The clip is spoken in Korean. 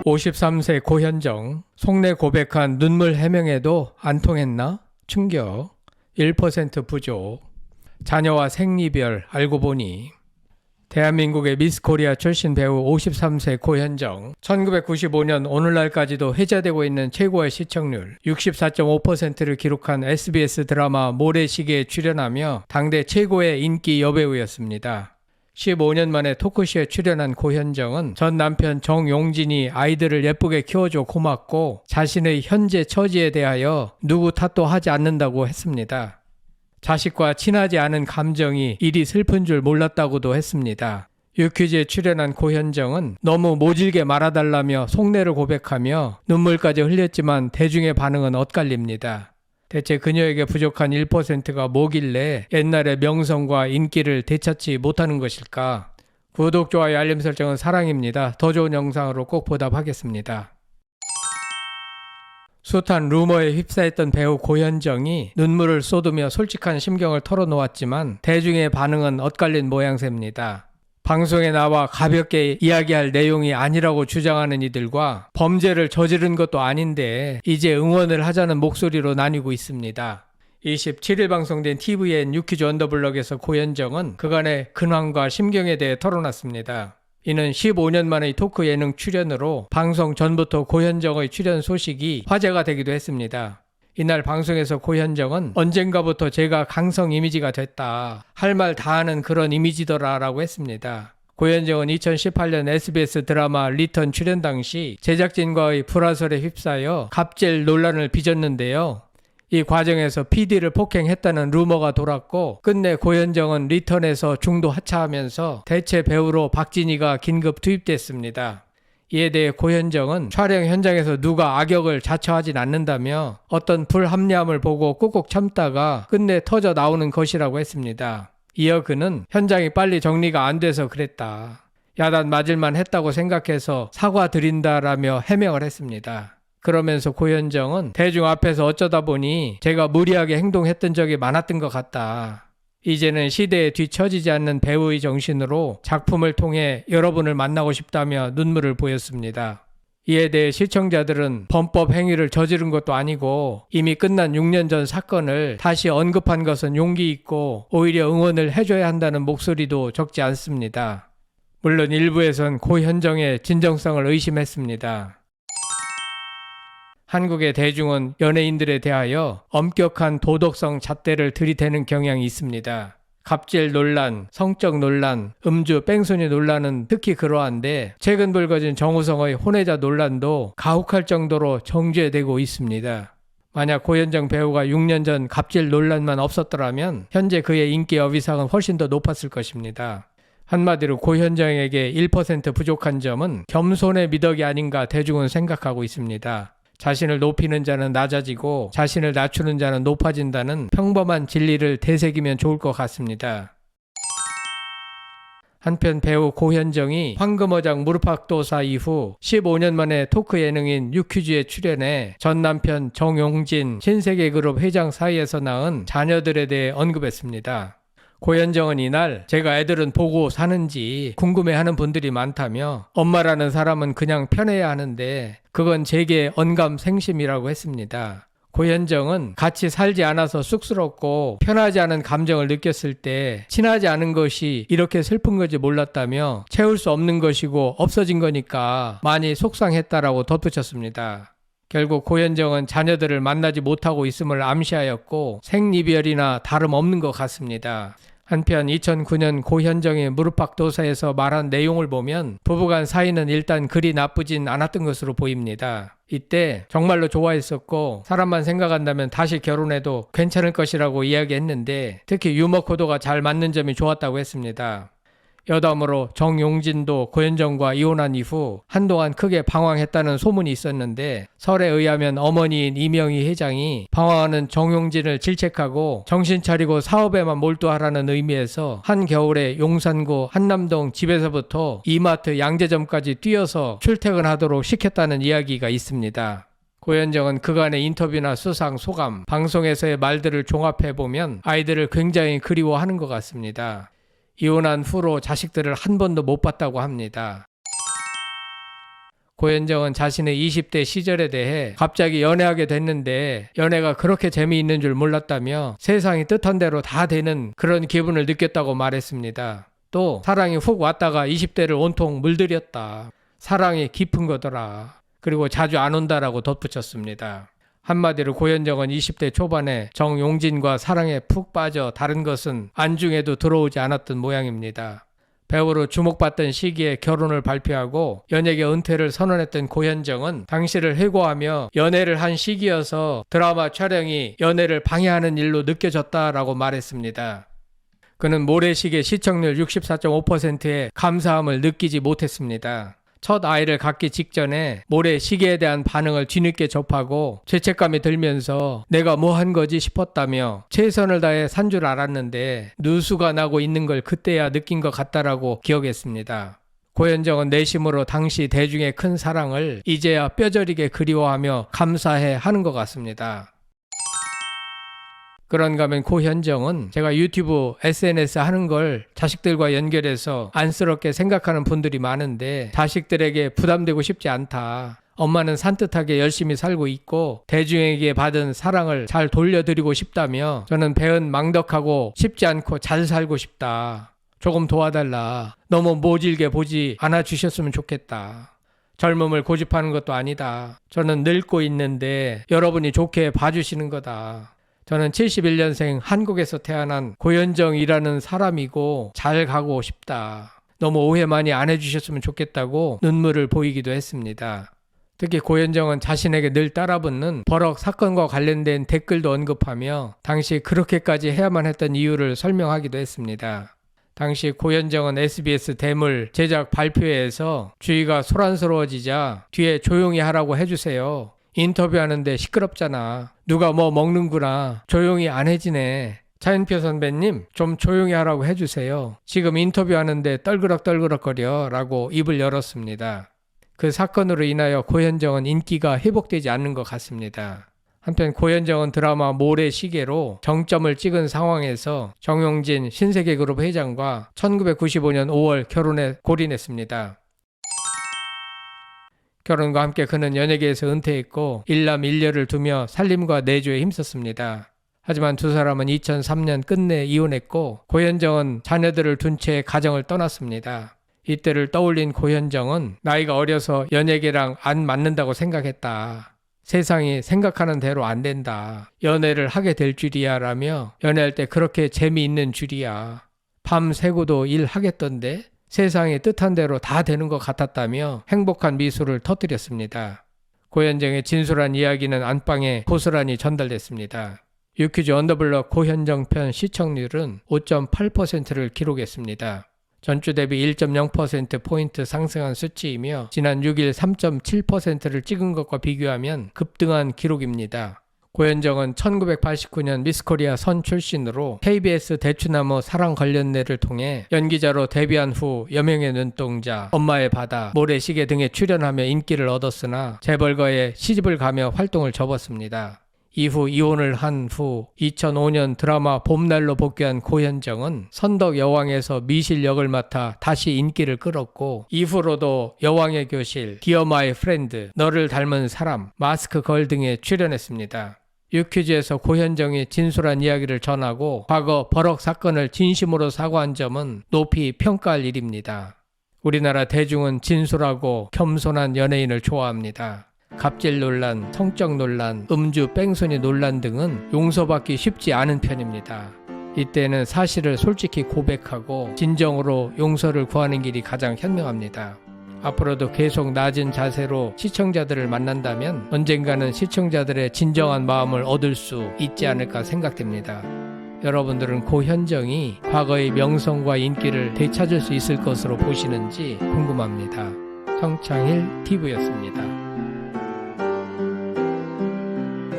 53세 고현정, 속내 고백한 눈물 해명에도 안 통했나? 충격. 1% 부족. 자녀와 생이별 알고 보니. 대한민국의 미스코리아 출신 배우 53세 고현정, 1995년 오늘날까지도 회자되고 있는 최고의 시청률 64.5%를 기록한 SBS 드라마 모래시계에 출연하며 당대 최고의 인기 여배우였습니다. 15년 만에 토크쇼에 출연한 고현정은 전 남편 정용진이 아이들을 예쁘게 키워줘 고맙고 자신의 현재 처지에 대하여 누구 탓도 하지 않는다고 했습니다. 자식과 친하지 않은 감정이 이리 슬픈 줄 몰랐다고도 했습니다. 유퀴즈에 출연한 고현정은 너무 모질게 말아달라며 속내를 고백하며 눈물까지 흘렸지만 대중의 반응은 엇갈립니다. 대체 그녀에게 부족한 1%가 뭐길래 옛날의 명성과 인기를 되찾지 못하는 것일까? 구독, 좋아요, 알림 설정은 사랑입니다. 더 좋은 영상으로 꼭 보답하겠습니다. 숱한 루머에 휩싸였던 배우 고현정이 눈물을 쏟으며 솔직한 심경을 털어놓았지만 대중의 반응은 엇갈린 모양새입니다. 방송에 나와 가볍게 이야기할 내용이 아니라고 주장하는 이들과 범죄를 저지른 것도 아닌데 이제 응원을 하자는 목소리로 나뉘고 있습니다. 27일 방송된 TVN 유퀴즈 언더블럭에서 고현정은 그간의 근황과 심경에 대해 털어놨습니다. 이는 15년 만의 토크 예능 출연으로 방송 전부터 고현정의 출연 소식이 화제가 되기도 했습니다. 이날 방송에서 고현정은 언젠가부터 제가 강성 이미지가 됐다. 할 말 다 하는 그런 이미지더라 라고 했습니다. 고현정은 2018년 SBS 드라마 리턴 출연 당시 제작진과의 불화설에 휩싸여 갑질 논란을 빚었는데요. 이 과정에서 PD를 폭행했다는 루머가 돌았고 끝내 고현정은 리턴에서 중도 하차하면서 대체 배우로 박진희가 긴급 투입됐습니다. 이에 대해 고현정은 촬영 현장에서 누가 악역을 자처하진 않는다며 어떤 불합리함을 보고 꾹꾹 참다가 끝내 터져 나오는 것이라고 했습니다. 이어 그는 현장이 빨리 정리가 안 돼서 그랬다. 야단 맞을만 했다고 생각해서 사과드린다라며 해명을 했습니다. 그러면서 고현정은 대중 앞에서 어쩌다 보니 제가 무리하게 행동했던 적이 많았던 것 같다. 이제는 시대에 뒤처지지 않는 배우의 정신으로 작품을 통해 여러분을 만나고 싶다며 눈물을 보였습니다. 이에 대해 시청자들은 범법 행위를 저지른 것도 아니고 이미 끝난 6년 전 사건을 다시 언급한 것은 용기 있고 오히려 응원을 해줘야 한다는 목소리도 적지 않습니다. 물론 일부에선 고현정의 진정성을 의심했습니다. 한국의 대중은 연예인들에 대하여 엄격한 도덕성 잣대를 들이대는 경향이 있습니다. 갑질 논란, 성적 논란, 음주, 뺑소니 논란은 특히 그러한데 최근 불거진 정우성의 혼외자 논란도 가혹할 정도로 정죄되고 있습니다. 만약 고현정 배우가 6년 전 갑질 논란만 없었더라면 현재 그의 인기 여비상은 훨씬 더 높았을 것입니다. 한마디로 고현정에게 1% 부족한 점은 겸손의 미덕이 아닌가 대중은 생각하고 있습니다. 자신을 높이는 자는 낮아지고 자신을 낮추는 자는 높아진다는 평범한 진리를 되새기면 좋을 것 같습니다. 한편 배우 고현정이 황금어장 무릎팍도사 이후 15년 만에 토크 예능인 유퀴즈에 출연해 전 남편 정용진 신세계그룹 회장 사이에서 낳은 자녀들에 대해 언급했습니다. 고현정은 이날 제가 애들은 보고 사는지 궁금해하는 분들이 많다며 엄마라는 사람은 그냥 편해야 하는데 그건 제게 언감생심이라고 했습니다. 고현정은 같이 살지 않아서 쑥스럽고 편하지 않은 감정을 느꼈을 때 친하지 않은 것이 이렇게 슬픈 건지 몰랐다며 채울 수 없는 것이고 없어진 거니까 많이 속상했다라고 덧붙였습니다. 결국 고현정은 자녀들을 만나지 못하고 있음을 암시하였고 생이별이나 다름없는 것 같습니다. 한편 2009년 고현정의 무릎팍도사에서 말한 내용을 보면 부부간 사이는 일단 그리 나쁘진 않았던 것으로 보입니다. 이때 정말로 좋아했었고 사람만 생각한다면 다시 결혼해도 괜찮을 것이라고 이야기했는데 특히 유머 코드가 잘 맞는 점이 좋았다고 했습니다. 여담으로 정용진도 고현정과 이혼한 이후 한동안 크게 방황했다는 소문이 있었는데 설에 의하면 어머니인 이명희 회장이 방황하는 정용진을 질책하고 정신 차리고 사업에만 몰두하라는 의미에서 한겨울에 용산구 한남동 집에서부터 이마트 양재점까지 뛰어서 출퇴근하도록 시켰다는 이야기가 있습니다. 고현정은 그간의 인터뷰나 수상, 소감, 방송에서의 말들을 종합해보면 아이들을 굉장히 그리워하는 것 같습니다. 이혼한 후로 자식들을 한 번도 못 봤다고 합니다. 고현정은 자신의 20대 시절에 대해 갑자기 연애하게 됐는데 연애가 그렇게 재미있는 줄 몰랐다며 세상이 뜻한 대로 다 되는 그런 기분을 느꼈다고 말했습니다. 또 사랑이 훅 왔다가 20대를 온통 물들였다. 사랑이 깊은 거더라. 그리고 자주 안 온다라고 덧붙였습니다. 한마디로 고현정은 20대 초반에 정용진과 사랑에 푹 빠져 다른 것은 안중에도 들어오지 않았던 모양입니다. 배우로 주목받던 시기에 결혼을 발표하고 연예계 은퇴를 선언했던 고현정은 당시를 회고하며 연애를 한 시기여서 드라마 촬영이 연애를 방해하는 일로 느껴졌다라고 말했습니다. 그는 모래시계 시청률 64.5%에 감사함을 느끼지 못했습니다. 첫 아이를 갖기 직전에 모래시계에 대한 반응을 뒤늦게 접하고 죄책감이 들면서 내가 뭐 한 거지 싶었다며 최선을 다해 산 줄 알았는데 누수가 나고 있는 걸 그때야 느낀 것 같다라고 기억했습니다. 고현정은 내심으로 당시 대중의 큰 사랑을 이제야 뼈저리게 그리워하며 감사해 하는 것 같습니다. 그런가 하면 고현정은 제가 유튜브, SNS 하는 걸 자식들과 연결해서 안쓰럽게 생각하는 분들이 많은데 자식들에게 부담되고 싶지 않다. 엄마는 산뜻하게 열심히 살고 있고 대중에게 받은 사랑을 잘 돌려드리고 싶다며 저는 배은 망덕하고 쉽지 않고 잘 살고 싶다. 조금 도와달라. 너무 모질게 보지 않아 주셨으면 좋겠다. 젊음을 고집하는 것도 아니다. 저는 늙고 있는데 여러분이 좋게 봐주시는 거다. 저는 71년생 한국에서 태어난 고현정이라는 사람이고 잘 가고 싶다. 너무 오해 많이 안 해주셨으면 좋겠다고 눈물을 보이기도 했습니다. 특히 고현정은 자신에게 늘 따라붙는 버럭 사건과 관련된 댓글도 언급하며 당시 그렇게까지 해야만 했던 이유를 설명하기도 했습니다. 당시 고현정은 SBS 대물 제작 발표회에서 주위가 소란스러워지자 뒤에 조용히 하라고 해주세요. 인터뷰하는데 시끄럽잖아. 누가 뭐 먹는구나. 조용히 안 해지네. 차인표 선배님 좀 조용히 하라고 해주세요. 지금 인터뷰하는데 떨그럭거려 라고 입을 열었습니다. 그 사건으로 인하여 고현정은 인기가 회복되지 않는 것 같습니다. 한편 고현정은 드라마 모래시계로 정점을 찍은 상황에서 정용진 신세계그룹 회장과 1995년 5월 결혼에 골인했습니다. 결혼과 함께 그는 연예계에서 은퇴했고 일남 일녀를 두며 살림과 내조에 힘썼습니다. 하지만 두 사람은 2003년 끝내 이혼했고 고현정은 자녀들을 둔 채 가정을 떠났습니다. 이때를 떠올린 고현정은 나이가 어려서 연예계랑 안 맞는다고 생각했다. 세상이 생각하는 대로 안 된다. 연애를 하게 될 줄이야 라며 연애할 때 그렇게 재미있는 줄이야. 밤 새고도 일하겠던데? 세상이 뜻한 대로 다 되는 것 같았다며 행복한 미소를 터뜨렸습니다. 고현정의 진솔한 이야기는 안방에 고스란히 전달됐습니다. 유퀴즈 언더블럭 고현정 편 시청률은 5.8%를 기록했습니다. 전주 대비 1.0%포인트 상승한 수치이며 지난 6일 3.7%를 찍은 것과 비교하면 급등한 기록입니다. 고현정은 1989년 미스코리아 선 출신으로 KBS 대추나무 사랑 관련내를 통해 연기자로 데뷔한 후 여명의 눈동자, 엄마의 바다, 모래시계 등에 출연하며 인기를 얻었으나 재벌가에 시집을 가며 활동을 접었습니다. 이후 이혼을 한 후 2005년 드라마 봄날로 복귀한 고현정은 선덕 여왕에서 미실 역을 맡아 다시 인기를 끌었고 이후로도 여왕의 교실, 디어 마이 프렌드, 너를 닮은 사람, 마스크 걸 등에 출연했습니다. 유퀴즈에서 고현정이 진솔한 이야기를 전하고 과거 버럭 사건을 진심으로 사과한 점은 높이 평가할 일입니다. 우리나라 대중은 진솔하고 겸손한 연예인을 좋아합니다. 갑질 논란, 성적 논란, 음주 뺑소니 논란 등은 용서받기 쉽지 않은 편입니다. 이때는 사실을 솔직히 고백하고 진정으로 용서를 구하는 길이 가장 현명합니다. 앞으로도 계속 낮은 자세로 시청자들을 만난다면 언젠가는 시청자들의 진정한 마음을 얻을 수 있지 않을까 생각됩니다. 여러분들은 고현정이 과거의 명성과 인기를 되찾을 수 있을 것으로 보시는지 궁금합니다. 성창일 TV였습니다.